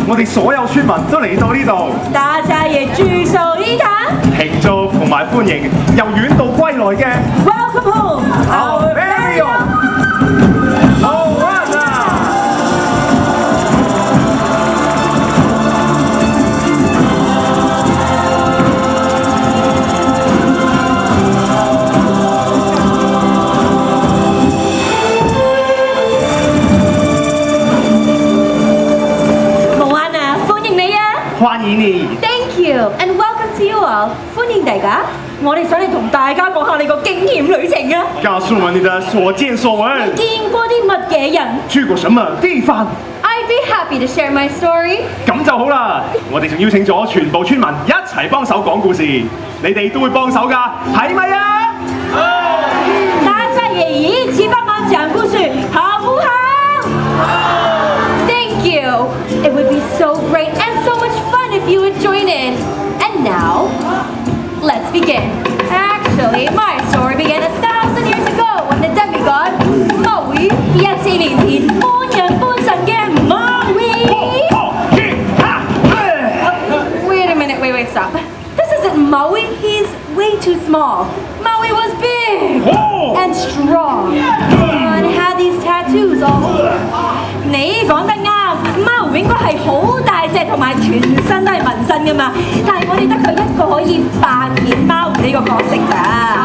我哋所有村民都嚟到呢度，大家也聚首一堂，慶祝同埋歡迎由遠道歸來嘅 Welcome home, our very own Moana。歡迎你 Thank you and welcome to you all， 歡迎大家。我哋想嚟同大家講下你個驚險旅程啊！告訴我你的所見所聞。你見過啲乜嘢人？去過什麼地方 ？I'd be happy to share my story。咁就好啦，我哋仲邀請咗全部村民一齊幫手講故事，你哋都會幫手㗎，係咪啊？大家也一起幫忙講故事，好不好？Thank you. It would be so great and so much fun if you would join in. And now, let's begin. Actually, my story began 1,000 years ago when the demigod Maui 1000年前半人半神嘅 Maui. Wait a minute, wait, stop. This isn't Maui. He's way too small. Maui was big and strong and had these tattoos all over. 你講得啱，貓應該係好大隻同埋全身都係紋身㗎嘛，但係我哋得佢一個可以扮演貓呢個角色咋。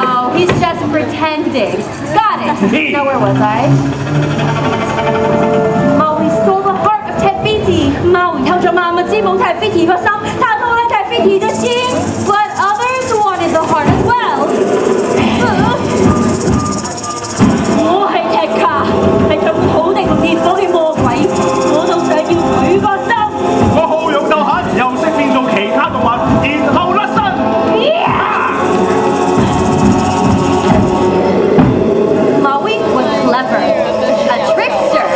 Oh, he's just pretending. Got it. Now where was I? Maui stole the heart of Te Fiti. 貓偷咗萬物之母 Te Fiti 個心，他偷咗 Te Fiti 的心。But others wanted the heart as well. 我係踢卡，係用土地同烈火嘅魔鬼，我都想要佢個心。我好勇鬥狠，又識變做其他動物，然後甩身。Maui was clever, a trickster,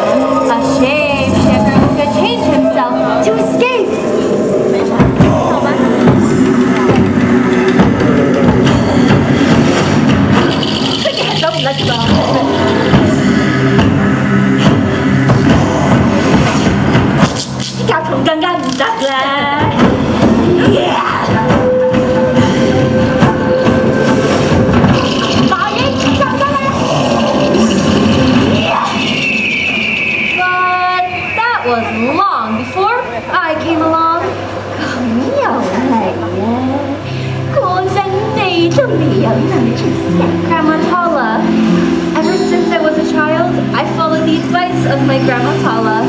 a shapeshifter who could change himself to escape. 佢嘅手唔甩㗎。甲蟲更加唔得啦！馬英上得啦 ！But that was long before I came along。咁又係啊！嗰陣你都未有諗出世。Grandma Tala. Ever since I was a child, I followed the advice of my Grandma Tala.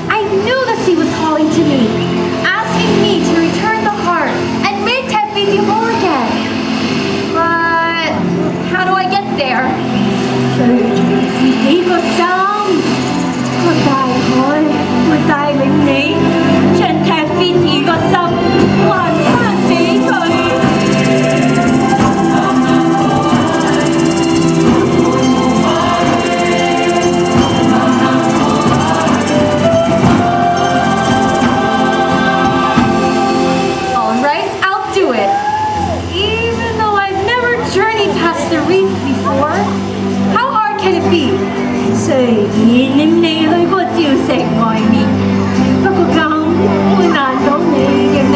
I knew the sea was calling to me, asking me to return the heart and make Te Fiti whole again. But how do I get there? 自己個心，個大海會帶領你將 Te Fiti 個心還返俾佢。雖然你未去過礁石外面，不過咁會難到你嘅咩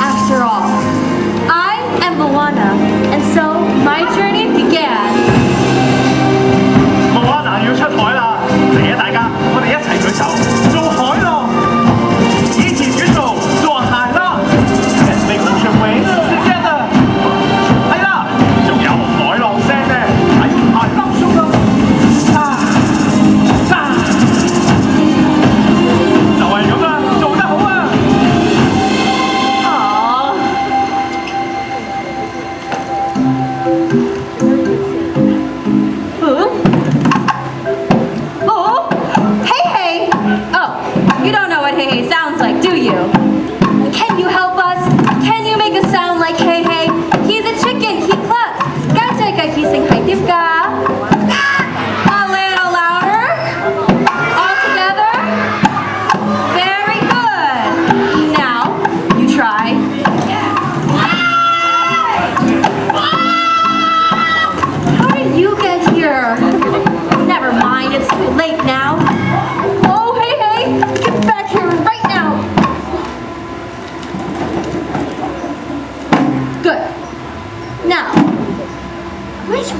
？After all, I am Moana, and so my journey began. 要出海啦！嚟啊，大家，我哋一齊舉手做海浪！以前遠道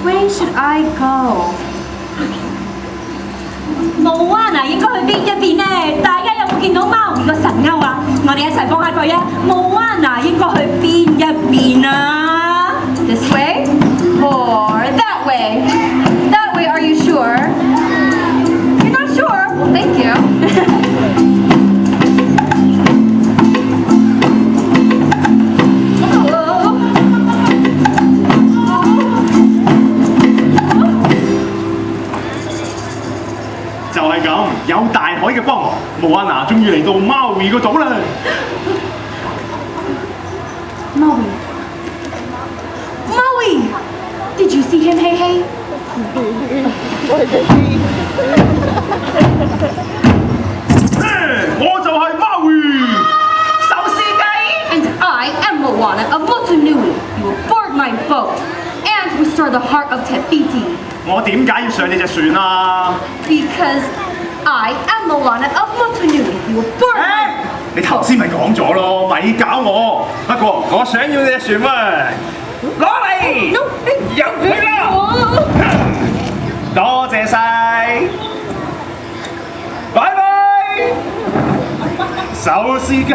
way should I go? Moana 應該去邊一邊呢？大家有冇見到貓兒個神鈎啊？我哋一齊幫下佢啊！Moana 應該去邊一邊啊 This way or that way? That way, are you sure? You're not sure? Well, thank you. 就係咁，有大海嘅幫，Moana終於嚟到Maui個島啦。Maui! Did you see him, Hey Hey? 我就係Maui，手撕雞。 And I am Moana of Motunui. You will board my boat and restore the heart of Te Fiti. 我點解要上你隻船啊？ Because I am Moana of Motunui. You will board my 你頭先咪講咗咯，咪搞我。不過我想要你隻船喎，攞嚟，入去啦！多謝晒，拜拜，手撕雞。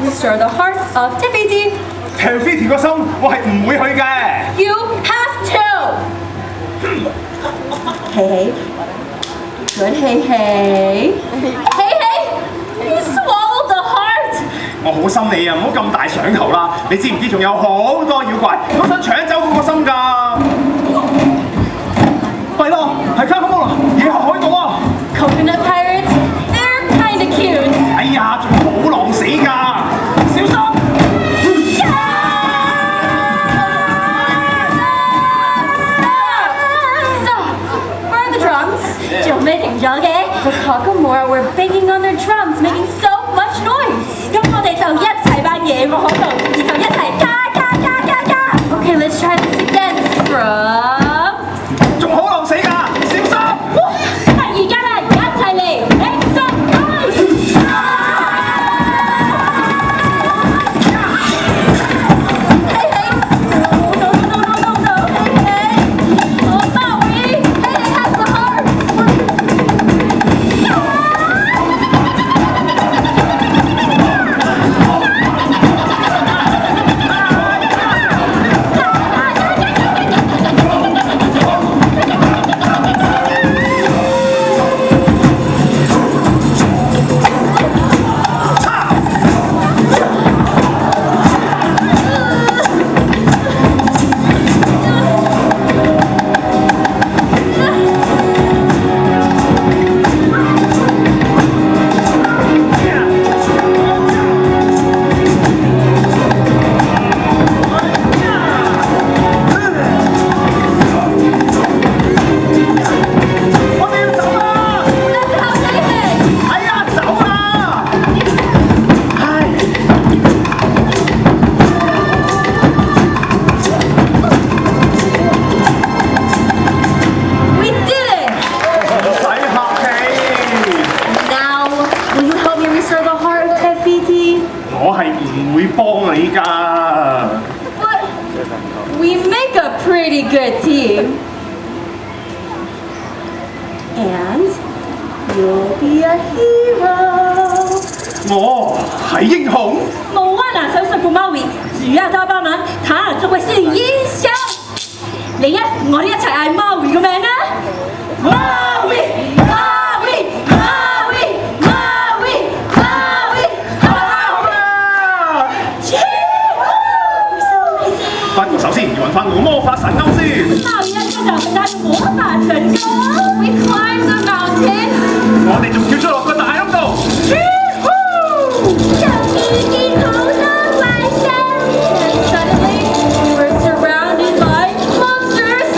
Restore the heart of Te Fiti. Te Fiti 個心，我係唔會去嘅。You have to. Hey Hey. Good Hey Hey. Hey Hey. You swallowed the heart. 我好心你啊，唔好咁大想頭啦！你知唔知仲有好多妖怪都想搶走我個心㗎？係咯，係卡卡摩啦，野後海盜啊 Coconut pirates. They're kinda cute. 哎呀，仲好狼死㗎！小心！ 做咩停咗嘅 The Kakamora were banging on their drums, making so much noise. 咁我哋就一齊扮野我海盜，然後一齊加。Okay, let's try this again. From 仲好狼死㗎，小心！而家啦，一齊嚟 make some noise！ Hey Hey. No. Hey Hey. Oh Maui. Hey Hey has the heart. We make a pretty good team. And you'll be a hero. 我係英雄。Moana想說服 Maui，只要他幫忙，他就會是英雄。你啊，我哋一齊嗌 Maui 個名啊 ！Maui，Maui，Maui，Maui。我哋仲跳出落個大窿度。Suddenly, we were surrounded by monsters.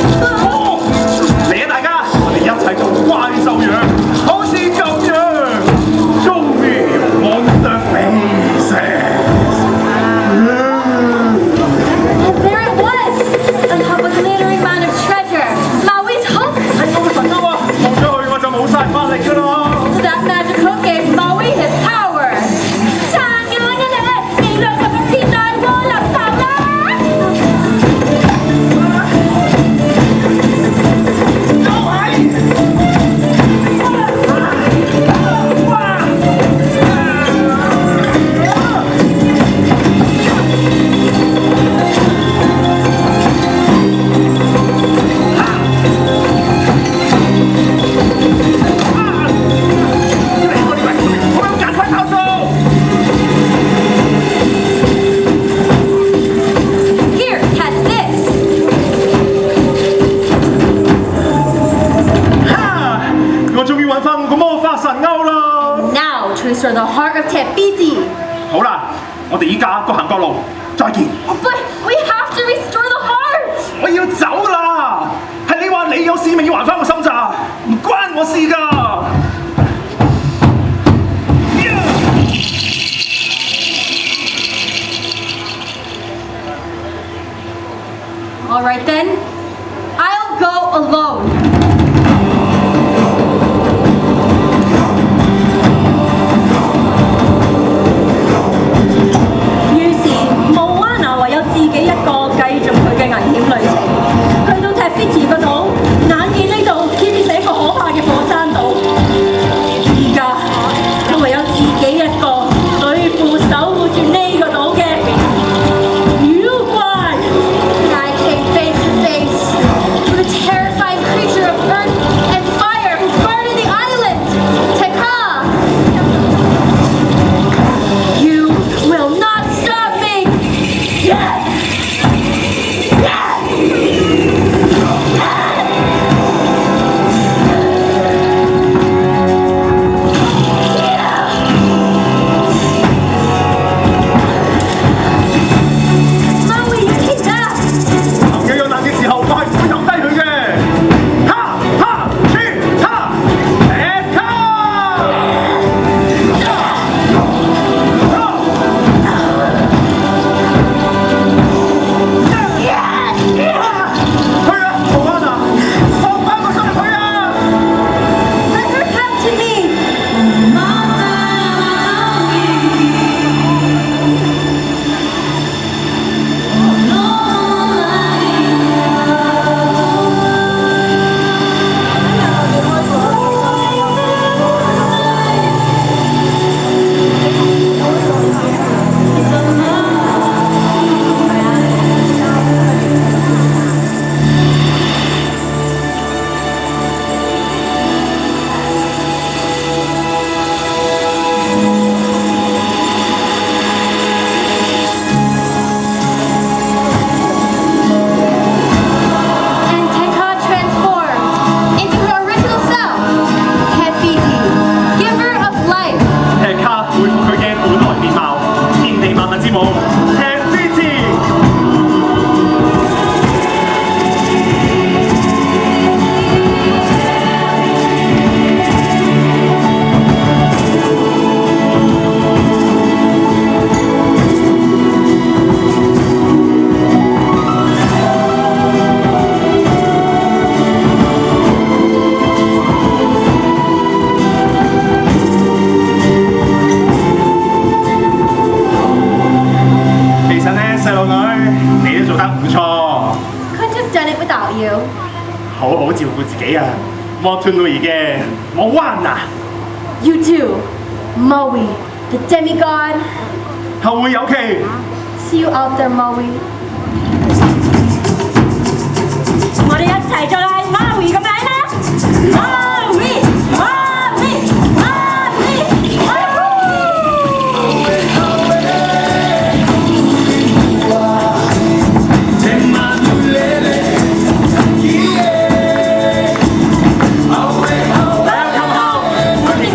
嚟啊大家，我哋一齊做怪獸樣，好似咁樣。Show me monster faces. And there it was, on top of a glittering mound of treasure, Maui's hook. 係我嘅神鈎啊！望出去我就冇晒法力㗎啦。That magic hook gave Maui his power. 撐咗嘅你，你兩個咁天大波垃圾啦！各位！我要趕快逃走！ Here, catch this. 哈！我終於揾翻我個魔法神鈎啦！ Now to restore the heart of Te Fiti. 好啦，我哋依家各行各路，再見！ But we have to restore the heart. 我要走啦！係你話你有使命要還翻我心咋，唔關我事㗎！ All right then, I'll go alone. 於是Moana唯有自己一個繼續佢嘅危險旅程。去到 Te Fiti 個島，眼見呢度堅係一個可怕嘅火山島。而家佢唯有自己一個對付守護住呢個島嘅妖怪。 I came face to face with a terrifying creature of earth and fire who burned in the island. Teka! You will not stop me! Maui, you came back! 朋友有難嘅時候，我係唔會留低佢嘅。哈哈切哈誒卡！去啊，冇安啊！放翻個心入去啊！ Let her come to me! And Teka transformed into her original self, Te Fiti, giver of life. 踢卡恢復佢嘅本來面貌，天地萬物之母踢飛之。其實咧，細路女，你都做得唔錯， Couldn't have done it without you. 好好照顧自己啊！Motunui嘅Moana， You too, Maui, the demigod. 後會有期。 See you out there, Maui. 我哋一齊再嗌 Maui 個名啦！Maui Maui Maui Welcome home，歡迎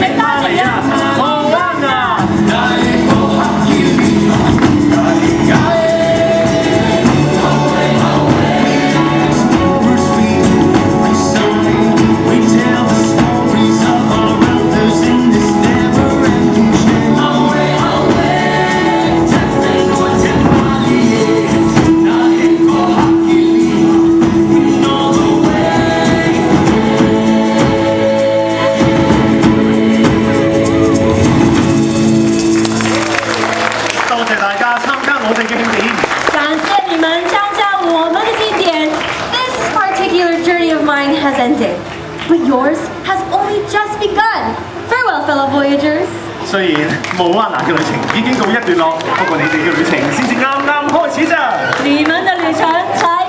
雖然Moana嘅旅程已經告一段落，不過你哋嘅旅程先至啱啱開始咋。你們的旅程才